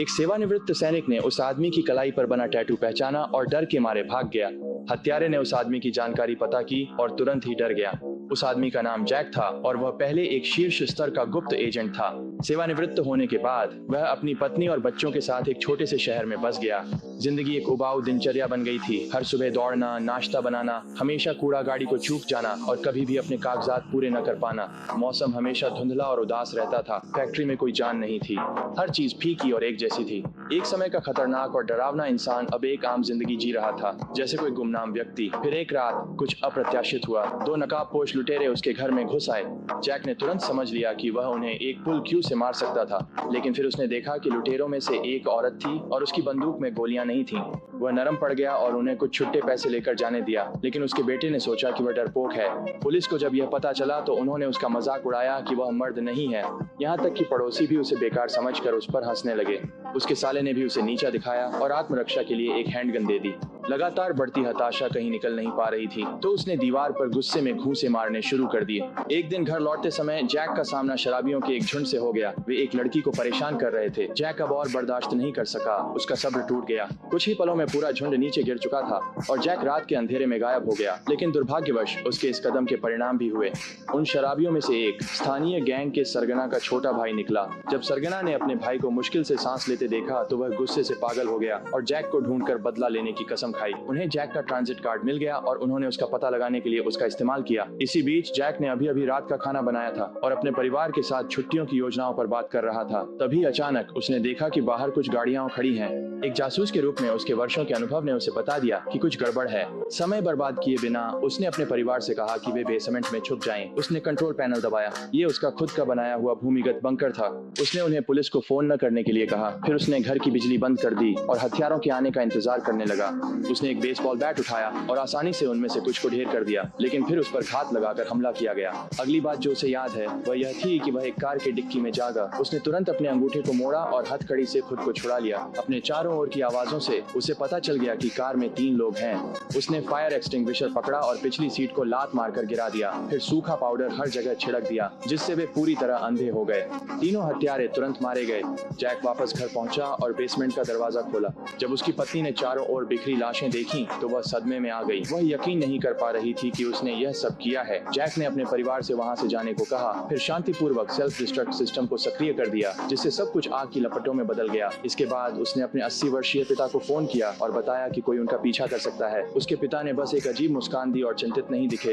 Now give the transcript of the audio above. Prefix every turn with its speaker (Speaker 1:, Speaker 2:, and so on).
Speaker 1: एक सेवानिवृत्त सैनिक ने उस आदमी की कलाई पर बना टैटू पहचाना और डर के मारे भाग गया। हत्यारे ने उस आदमी की जानकारी पता की और तुरंत ही डर गया। उस आदमी का नाम जैक था और वह पहले एक शीर्ष स्तर का गुप्त एजेंट था। सेवानिवृत्त होने के बाद वह अपनी पत्नी और बच्चों के साथ एक छोटे से शहर में बस गया। जिंदगी एक उबाऊ दिनचर्या बन गई थी। हर सुबह दौड़ना, नाश्ता बनाना, हमेशा कूड़ा गाड़ी को चूक जाना और कभी भी अपने कागजात पूरे न कर पाना। मौसम हमेशा धुंधला और उदास रहता था। फैक्ट्री में कोई जान नहीं थी। हर चीज फीकी और एक जैसी थी। एक समय का खतरनाक और डरावना इंसान अब एक आम जिंदगी जी रहा था, जैसे कोई गुमनाम व्यक्ति। फिर एक रात कुछ अप्रत्याशित हुआ। दो नकाबपोश लुटेरे उसके घर में घुस आए। जैक ने तुरंत समझ लिया कि वह उन्हें एक पुल क्यू से मार सकता था, लेकिन फिर उसने देखा कि लुटेरों में से एक औरत थी और उसकी बंदूक में गोलियां नहीं थीं। वह नरम पड़ गया और उन्हें कुछ छुट्टे पैसे लेकर जाने दिया, लेकिन उसके बेटे ने सोचा कि वह डरपोक है। पुलिस को जब यह पता चला तो उन्होंने उसका मजाक उड़ाया कि वह मर्द नहीं है। यहाँ तक कि पड़ोसी भी उसे बेकार समझकर उस पर हंसने लगे। उसके साले ने भी उसे नीचा दिखाया और आत्मरक्षा के लिए एक हैंडगन दे दी। लगातार बढ़ती हताशा कहीं निकल नहीं पा रही थी, तो उसने दीवार पर गुस्से में घूंसे मारने शुरू कर दिए। एक दिन घर लौटते समय जैक का सामना शराबियों के एक झुंड से हो गया। वे एक लड़की को परेशान कर रहे थे। जैक अब और बर्दाश्त नहीं कर सका। उसका सब्र टूट गया। कुछ ही पलों में पूरा झुंड नीचे गिर चुका था और जैक रात के अंधेरे में गायब हो गया। लेकिन दुर्भाग्यवश उसके इस कदम के परिणाम भी हुए। उन शराबियों में से एक स्थानीय गैंग के सरगना का छोटा भाई निकला। जब सरगना ने अपने भाई को मुश्किल से सांस लेते देखा तो वह गुस्से से पागल हो गया और जैक को ढूंढकर बदला लेने की कसम खाई। उन्हें जैक का ट्रांजिट कार्ड मिल गया और उन्होंने उसका पता लगाने के लिए उसका इस्तेमाल किया। इसी बीच जैक ने अभी अभी रात का खाना बनाया था और अपने परिवार के साथ छुट्टियों की योजनाओं पर बात कर रहा था। तभी अचानक उसने देखा कि बाहर कुछ गाड़ियां खड़ी हैं। एक जासूस के रूप में उसके वर्षों के अनुभव ने उसे बता दिया कि कुछ गड़बड़ है। समय बर्बाद किए बिना उसने अपने परिवार से कहा कि वे बेसमेंट में छुप जाएं। उसने कंट्रोल पैनल दबाया। ये उसका खुद का बनाया हुआ भूमिगत बंकर था। उसने उन्हें पुलिस को फोन न करने के लिए कहा। फिर उसने घर की बिजली बंद कर दी और हथियारों के आने का इंतजार करने लगा। उसने एक बेसबॉल बैट उठाया और आसानी से उनमें से कुछ को ढेर कर दिया, लेकिन फिर उस पर घात लगाकर हमला किया गया। अगली बात जो उसे याद है वह यह थी कि वह एक कार के डिक्की में जागा। उसने तुरंत अपने अंगूठे को मोड़ा और हथकड़ी से खुद को छुड़ा लिया। अपने चारों ओर की आवाजों से उसे पता चल गया कि कार में 3 लोग हैं। उसने फायर एक्सटिंग्विशर पकड़ा और पिछली सीट को लात मारकर गिरा दिया। फिर सूखा पाउडर हर जगह छिड़क दिया, जिससे वे पूरी तरह अंधे हो गए। तीनों हत्यारे तुरंत मारे गए। जैक वापस घर पहुंचा और बेसमेंट का दरवाजा खोला। जब उसकी पत्नी ने चारों ओर बिखरी लाशें देखी तो वह सदमे में आ गई। वह यकीन नहीं कर पा रही थी कि उसने यह सब किया है। जैक ने अपने परिवार से वहां से जाने को कहा, फिर शांतिपूर्वक सेल्फ डिस्ट्रक्ट सिस्टम को सक्रिय कर दिया, जिससे सब कुछ आग की लपटों में बदल गया। इसके बाद उसने अपने 80 वर्षीय पिता को फोन किया और बताया कि कोई उनका पीछा कर सकता है। उसके पिता ने बस एक अजीब मुस्कान दी और चिंतित नहीं दिखे।